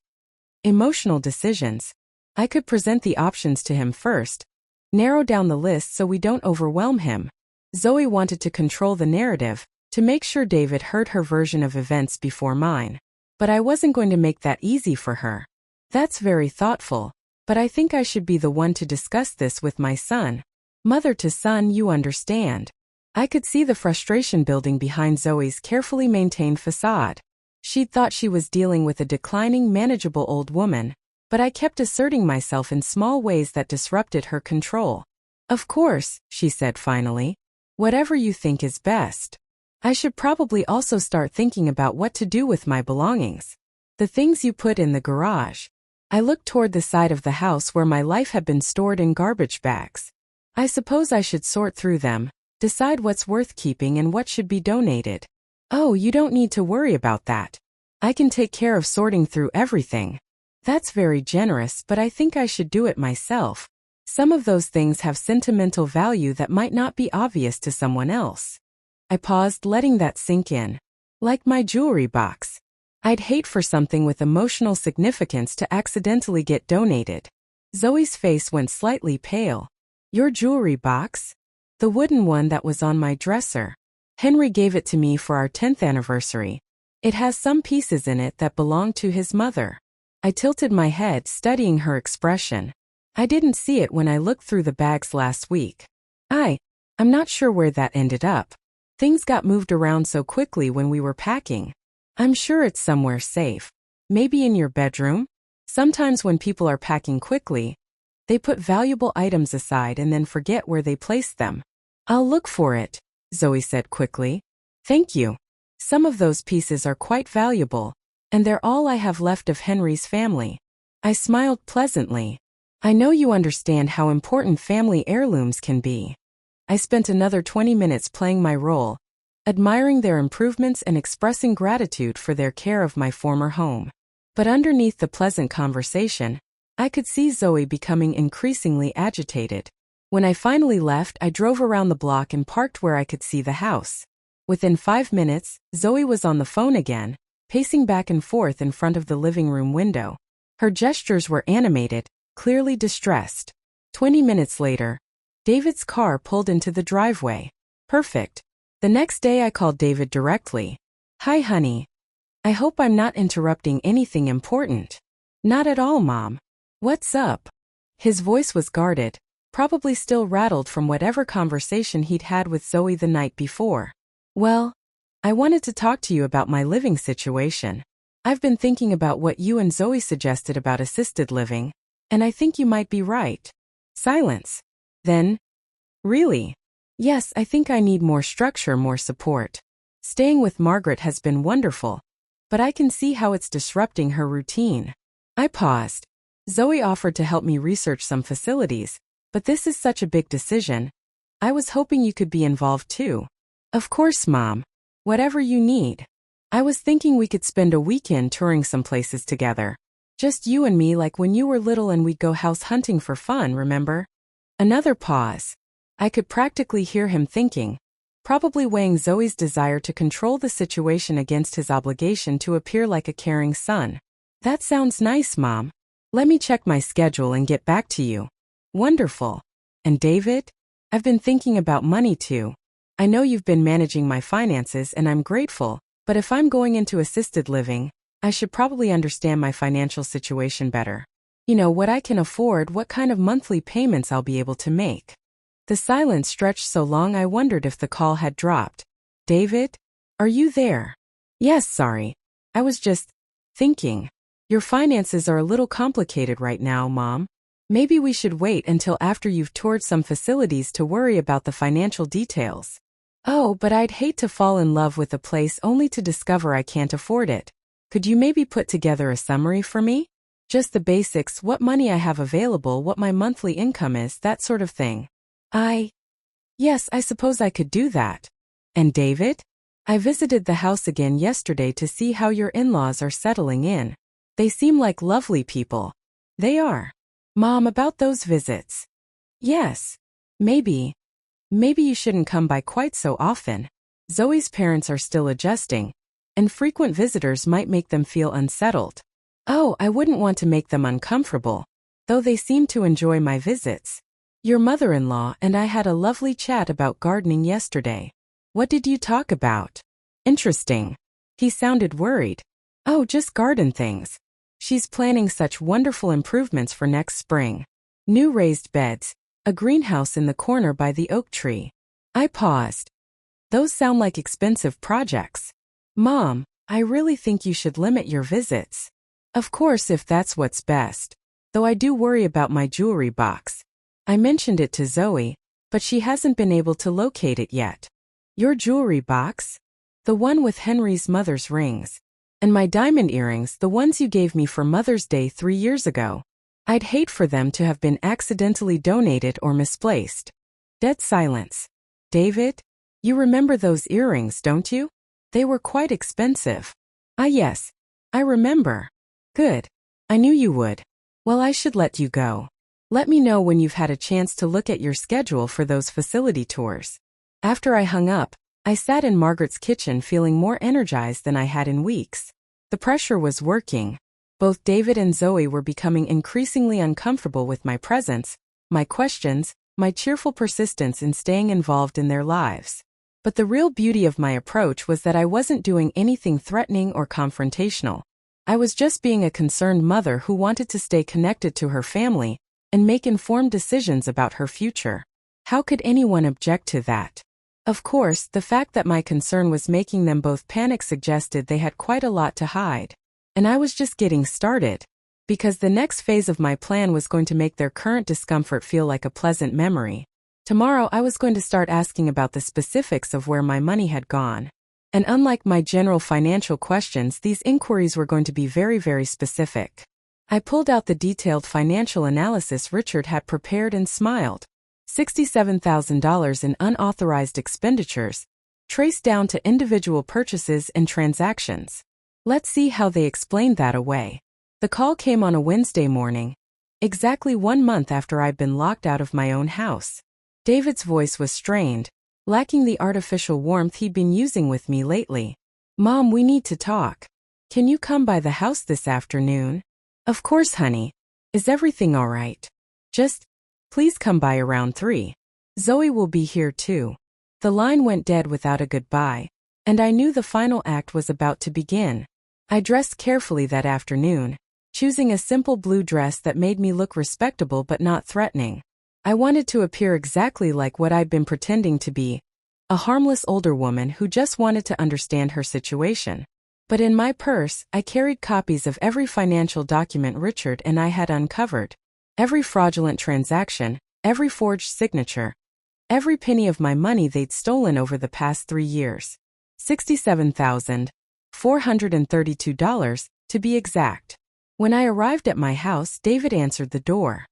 emotional decisions. I could present the options to him first, narrow down the list so we don't overwhelm him. Zoe wanted to control the narrative, to make sure David heard her version of events before mine. But I wasn't going to make that easy for her. That's very thoughtful, but I think I should be the one to discuss this with my son. Mother to son, you understand. I could see the frustration building behind Zoe's carefully maintained facade. She'd thought she was dealing with a declining, manageable old woman, but I kept asserting myself in small ways that disrupted her control. Of course, she said finally. Whatever you think is best. I should probably also start thinking about what to do with my belongings. The things you put in the garage. I looked toward the side of the house where my life had been stored in garbage bags. I suppose I should sort through them, decide what's worth keeping and what should be donated. Oh, you don't need to worry about that. I can take care of sorting through everything. That's very generous, but I think I should do it myself. Some of those things have sentimental value that might not be obvious to someone else. I paused, letting that sink in. Like my jewelry box. I'd hate for something with emotional significance to accidentally get donated. Zoe's face went slightly pale. Your jewelry box? The wooden one that was on my dresser. Henry gave it to me for our 10th anniversary. It has some pieces in it that belonged to his mother. I tilted my head, studying her expression. I didn't see it when I looked through the bags last week. I'm not sure where that ended up. Things got moved around so quickly when we were packing. I'm sure it's somewhere safe. Maybe in your bedroom? Sometimes when people are packing quickly, they put valuable items aside and then forget where they placed them. I'll look for it, Zoe said quickly. Thank you. Some of those pieces are quite valuable, and they're all I have left of Henry's family. I smiled pleasantly. I know you understand how important family heirlooms can be. I spent another 20 minutes playing my role, admiring their improvements and expressing gratitude for their care of my former home. But underneath the pleasant conversation, I could see Zoe becoming increasingly agitated. When I finally left, I drove around the block and parked where I could see the house. Within 5 minutes, Zoe was on the phone again, pacing back and forth in front of the living room window. Her gestures were animated, clearly distressed. 20 minutes later, David's car pulled into the driveway. Perfect. The next day I called David directly. Hi, honey. I hope I'm not interrupting anything important. Not at all, Mom. What's up? His voice was guarded, probably still rattled from whatever conversation he'd had with Zoe the night before. Well, I wanted to talk to you about my living situation. I've been thinking about what you and Zoe suggested about assisted living, and I think you might be right. Silence. Then, really? Yes, I think I need more structure, more support. Staying with Margaret has been wonderful, but I can see how it's disrupting her routine. I paused. Zoe offered to help me research some facilities, but this is such a big decision. I was hoping you could be involved too. Of course, Mom. Whatever you need. I was thinking we could spend a weekend touring some places together. Just you and me, like when you were little and we'd go house hunting for fun, remember? Another pause. I could practically hear him thinking, probably weighing Zoe's desire to control the situation against his obligation to appear like a caring son. That sounds nice, Mom. Let me check my schedule and get back to you. Wonderful. And David? I've been thinking about money too. I know you've been managing my finances and I'm grateful, but if I'm going into assisted living, I should probably understand my financial situation better. You know, what I can afford, what kind of monthly payments I'll be able to make. The silence stretched so long I wondered if the call had dropped. David? Are you there? Yes, sorry. I was just thinking. Your finances are a little complicated right now, Mom. Maybe we should wait until after you've toured some facilities to worry about the financial details. Oh, but I'd hate to fall in love with a place only to discover I can't afford it. Could you maybe put together a summary for me? Just the basics, what money I have available, what my monthly income is, that sort of thing. Yes, I suppose I could do that. And David? I visited the house again yesterday to see how your in-laws are settling in. They seem like lovely people. They are. Mom, about those visits. Yes. Maybe you shouldn't come by quite so often. Zoe's parents are still adjusting, and frequent visitors might make them feel unsettled. Oh, I wouldn't want to make them uncomfortable, though they seem to enjoy my visits. Your mother-in-law and I had a lovely chat about gardening yesterday. What did you talk about? Interesting. He sounded worried. Oh, just garden things. She's planning such wonderful improvements for next spring. New raised beds, a greenhouse in the corner by the oak tree. I paused. Those sound like expensive projects. Mom, I really think you should limit your visits. Of course, if that's what's best. Though I do worry about my jewelry box. I mentioned it to Zoe, but she hasn't been able to locate it yet. Your jewelry box? The one with Henry's mother's rings. And my diamond earrings, the ones you gave me for Mother's Day 3 years ago. I'd hate for them to have been accidentally donated or misplaced. Dead silence. David? You remember those earrings, don't you? They were quite expensive. Ah, yes. I remember. Good. I knew you would. Well, I should let you go. Let me know when you've had a chance to look at your schedule for those facility tours. After I hung up, I sat in Margaret's kitchen feeling more energized than I had in weeks. The pressure was working. Both David and Zoe were becoming increasingly uncomfortable with my presence, my questions, my cheerful persistence in staying involved in their lives. But the real beauty of my approach was that I wasn't doing anything threatening or confrontational. I was just being a concerned mother who wanted to stay connected to her family and make informed decisions about her future. How could anyone object to that? Of course, the fact that my concern was making them both panic suggested they had quite a lot to hide. And I was just getting started, because the next phase of my plan was going to make their current discomfort feel like a pleasant memory. Tomorrow I was going to start asking about the specifics of where my money had gone. And unlike my general financial questions, these inquiries were going to be very, very specific. I pulled out the detailed financial analysis Richard had prepared and smiled. $67,000 in unauthorized expenditures, traced down to individual purchases and transactions. Let's see how they explained that away. The call came on a Wednesday morning, exactly 1 month after I'd been locked out of my own house. David's voice was strained, lacking the artificial warmth he'd been using with me lately. "Mom, we need to talk. Can you come by the house this afternoon?" "Of course, honey. Is everything all right? Please come by around 3. Zoe will be here too." The line went dead without a goodbye, and I knew the final act was about to begin. I dressed carefully that afternoon, choosing a simple blue dress that made me look respectable but not threatening. I wanted to appear exactly like what I'd been pretending to be, a harmless older woman who just wanted to understand her situation. But in my purse, I carried copies of every financial document Richard and I had uncovered, every fraudulent transaction, every forged signature, every penny of my money they'd stolen over the past 3 years. $67,432, to be exact. When I arrived at my house, David answered the door.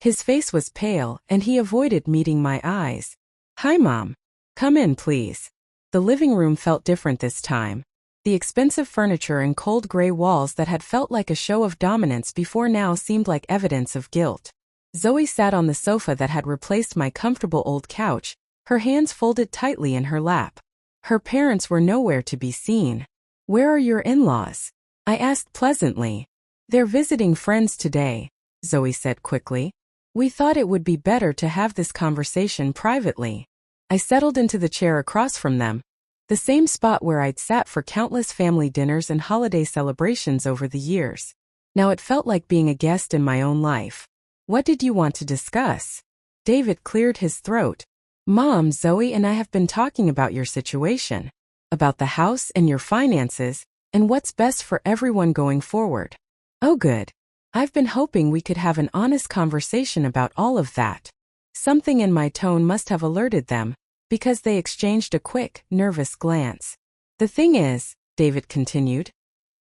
His face was pale, and he avoided meeting my eyes. "Hi, Mom. Come in, please." The living room felt different this time. The expensive furniture and cold gray walls that had felt like a show of dominance before now seemed like evidence of guilt. Zoe sat on the sofa that had replaced my comfortable old couch, her hands folded tightly in her lap. Her parents were nowhere to be seen. "Where are your in-laws?" I asked pleasantly. "They're visiting friends today," Zoe said quickly. "We thought it would be better to have this conversation privately." I settled into the chair across from them, the same spot where I'd sat for countless family dinners and holiday celebrations over the years. Now it felt like being a guest in my own life. "What did you want to discuss?" David cleared his throat. "Mom, Zoe and I have been talking about your situation, about the house and your finances, and what's best for everyone going forward." "Oh, good. I've been hoping we could have an honest conversation about all of that." Something in my tone must have alerted them, because they exchanged a quick, nervous glance. "The thing is," David continued,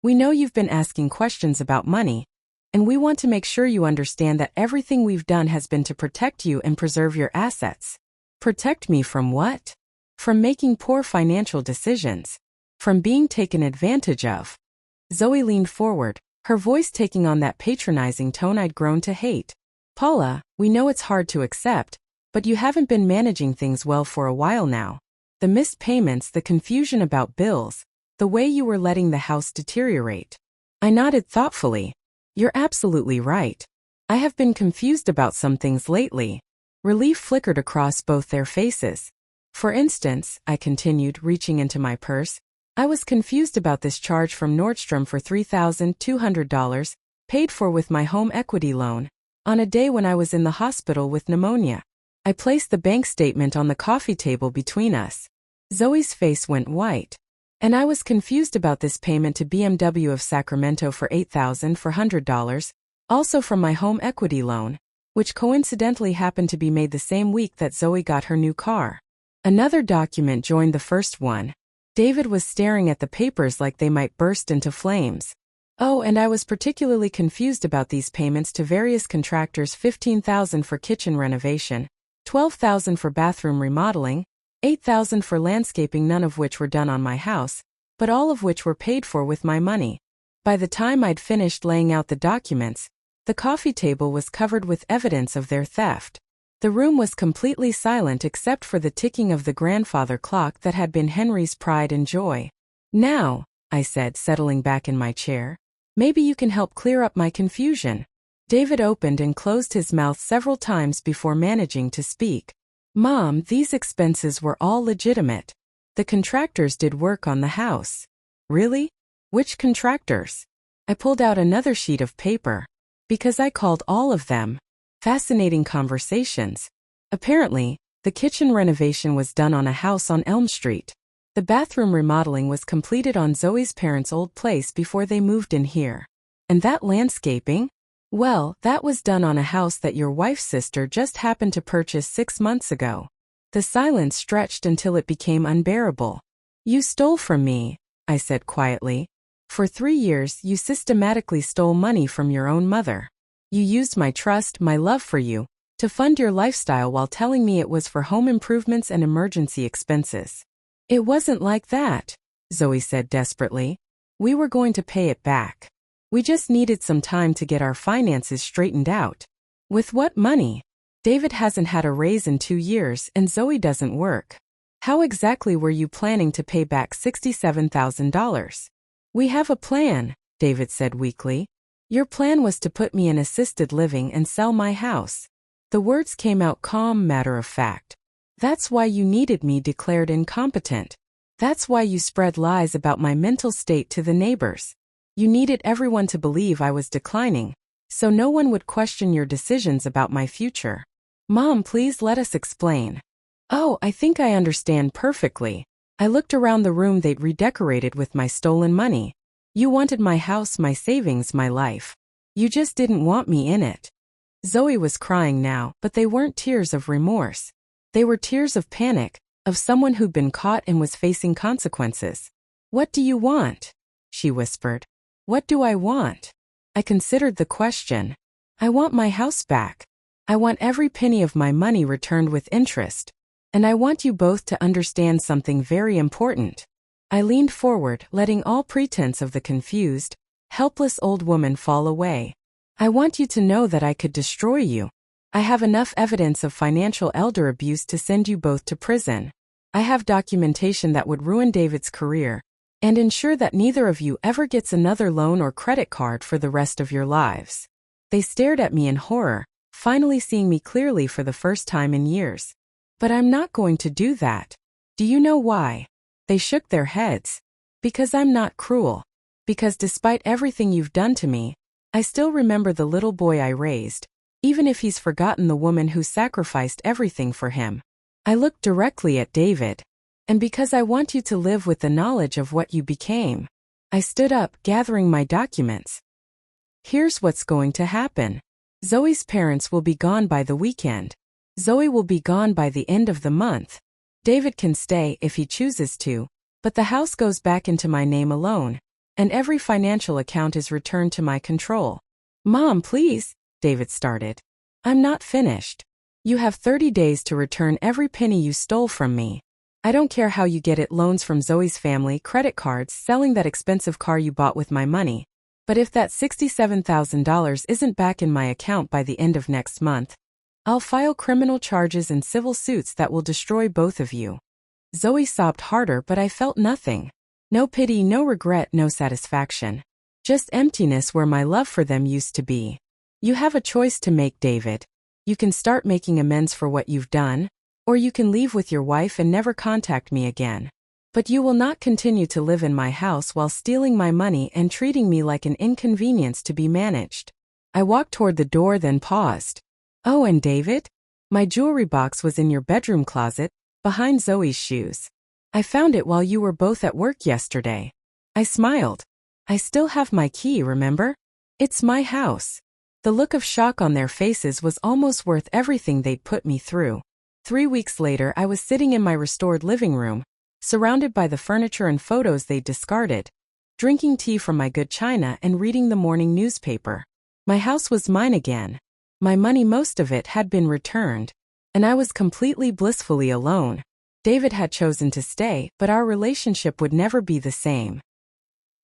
"we know you've been asking questions about money, and we want to make sure you understand that everything we've done has been to protect you and preserve your assets." "Protect me from what?" "From making poor financial decisions. From being taken advantage of." Zoe leaned forward, her voice taking on that patronizing tone I'd grown to hate. "Paula, we know it's hard to accept, but you haven't been managing things well for a while now. The missed payments, the confusion about bills, the way you were letting the house deteriorate." I nodded thoughtfully. "You're absolutely right. I have been confused about some things lately." Relief flickered across both their faces. "For instance," I continued, reaching into my purse, "I was confused about this charge from Nordstrom for $3,200, paid for with my home equity loan, on a day when I was in the hospital with pneumonia." I placed the bank statement on the coffee table between us. Zoe's face went white. "And I was confused about this payment to BMW of Sacramento for $8,400, also from my home equity loan, which coincidentally happened to be made the same week that Zoe got her new car." Another document joined the first one. David was staring at the papers like they might burst into flames. "Oh, and I was particularly confused about these payments to various contractors: $15,000 for kitchen renovation, $12,000 for bathroom remodeling, $8,000 for landscaping, none of which were done on my house, but all of which were paid for with my money." By the time I'd finished laying out the documents, The coffee table was covered with evidence of their theft. The room was completely silent except for the ticking of the grandfather clock that had been Henry's pride and joy. "Now," I said, settling back in my chair, "maybe you can help clear up my confusion." David opened and closed his mouth several times before managing to speak. "Mom, these expenses were all legitimate. The contractors did work on the house." "Really? Which contractors?" I pulled out another sheet of paper. "Because I called all of them." Fascinating conversations. Apparently, the kitchen renovation was done on a house on Elm Street. The bathroom remodeling was completed on Zoe's parents' old place before they moved in here. And that landscaping? Well, that was done on a house that your wife's sister just happened to purchase 6 months ago. The silence stretched until it became unbearable. "You stole from me," I said quietly. "For 3 years you systematically stole money from your own mother. You used my trust, my love for you, to fund your lifestyle while telling me it was for home improvements and emergency expenses." "It wasn't like that," Zoe said desperately. "We were going to pay it back. We just needed some time to get our finances straightened out." "With what money? David hasn't had a raise in 2 years and Zoe doesn't work. How exactly were you planning to pay back $67,000? "We have a plan," David said weakly. "Your plan was to put me in assisted living and sell my house." The words came out calm, matter of fact. "That's why you needed me declared incompetent. That's why you spread lies about my mental state to the neighbors. You needed everyone to believe I was declining, so no one would question your decisions about my future." "Mom, please let us explain." "Oh, I think I understand perfectly." I looked around the room they'd redecorated with my stolen money. "You wanted my house, my savings, my life. You just didn't want me in it." Zoe was crying now, but they weren't tears of remorse. They were tears of panic, of someone who'd been caught and was facing consequences. "What do you want?" she whispered. "What do I want?" I considered the question. "I want my house back. I want every penny of my money returned with interest. And I want you both to understand something very important." I leaned forward, letting all pretense of the confused, helpless old woman fall away. "I want you to know that I could destroy you. I have enough evidence of financial elder abuse to send you both to prison. I have documentation that would ruin David's career and ensure that neither of you ever gets another loan or credit card for the rest of your lives." They stared at me in horror, finally seeing me clearly for the first time in years. "But I'm not going to do that. Do you know why?" They shook their heads. "Because I'm not cruel. Because despite everything you've done to me, I still remember the little boy I raised, even if he's forgotten the woman who sacrificed everything for him." I looked directly at David. "And because I want you to live with the knowledge of what you became." I stood up, gathering my documents. "Here's what's going to happen. Zoe's parents will be gone by the weekend. Zoe will be gone by the end of the month. David can stay if he chooses to, but the house goes back into my name alone, and every financial account is returned to my control." "Mom, please," David started. "I'm not finished. You have 30 days to return every penny you stole from me. I don't care how you get it, loans from Zoe's family, credit cards, selling that expensive car you bought with my money. But if that $67,000 isn't back in my account by the end of next month, I'll file criminal charges and civil suits that will destroy both of you." Zoe sobbed harder, but I felt nothing. No pity, no regret, no satisfaction. Just emptiness where my love for them used to be. "You have a choice to make, David. You can start making amends for what you've done, or you can leave with your wife and never contact me again. But you will not continue to live in my house while stealing my money and treating me like an inconvenience to be managed." I walked toward the door, then paused. "Oh, and David? My jewelry box was in your bedroom closet, behind Zoe's shoes. I found it while you were both at work yesterday." I smiled. "I still have my key, remember? It's my house." The look of shock on their faces was almost worth everything they'd put me through. 3 weeks later, I was sitting in my restored living room, surrounded by the furniture and photos they'd discarded, drinking tea from my good china and reading the morning newspaper. My house was mine again. My money, most of it, had been returned, and I was completely blissfully alone. David had chosen to stay, but our relationship would never be the same.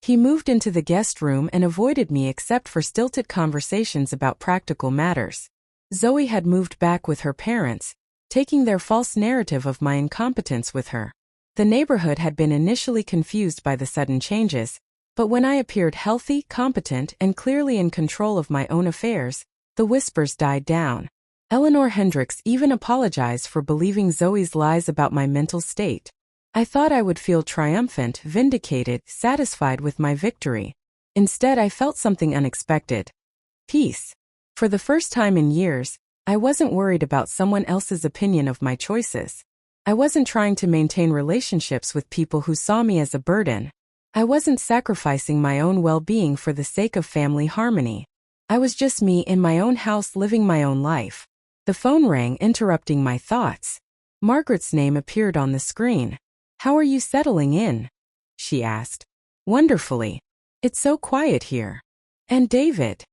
He moved into the guest room and avoided me except for stilted conversations about practical matters. Zoe had moved back with her parents, taking their false narrative of my incompetence with her. The neighborhood had been initially confused by the sudden changes, but when I appeared healthy, competent, and clearly in control of my own affairs, the whispers died down. Eleanor Hendricks even apologized for believing Zoe's lies about my mental state. I thought I would feel triumphant, vindicated, satisfied with my victory. Instead, I felt something unexpected. Peace. For the first time in years, I wasn't worried about someone else's opinion of my choices. I wasn't trying to maintain relationships with people who saw me as a burden. I wasn't sacrificing my own well-being for the sake of family harmony. I was just me in my own house living my own life. The phone rang, interrupting my thoughts. Margaret's name appeared on the screen. "How are you settling in?" she asked. "Wonderfully. It's so quiet here." "And David?"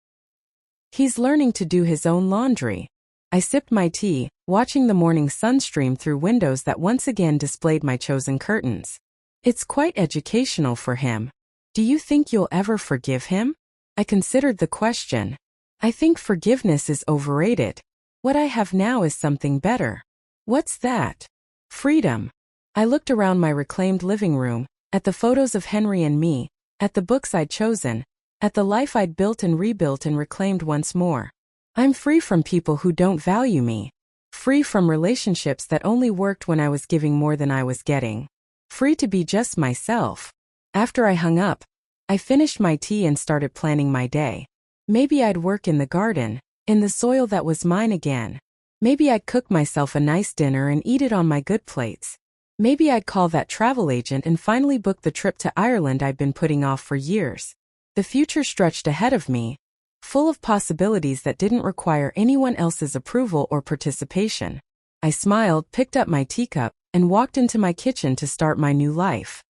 "He's learning to do his own laundry." I sipped my tea, watching the morning sun stream through windows that once again displayed my chosen curtains. "It's quite educational for him. Do you think you'll ever forgive him?" I considered the question. I think forgiveness is overrated. What I have now is something better. What's that? Freedom. I looked around my reclaimed living room, at the photos of Henry and me, at the books I'd chosen, at the life I'd built and rebuilt and reclaimed once more. I'm free from people who don't value me. Free from relationships that only worked when I was giving more than I was getting. Free to be just myself. After I hung up, I finished my tea and started planning my day. Maybe I'd work in the garden, in the soil that was mine again. Maybe I'd cook myself a nice dinner and eat it on my good plates. Maybe I'd call that travel agent and finally book the trip to Ireland I'd been putting off for years. The future stretched ahead of me, full of possibilities that didn't require anyone else's approval or participation. I smiled, picked up my teacup, and walked into my kitchen to start my new life.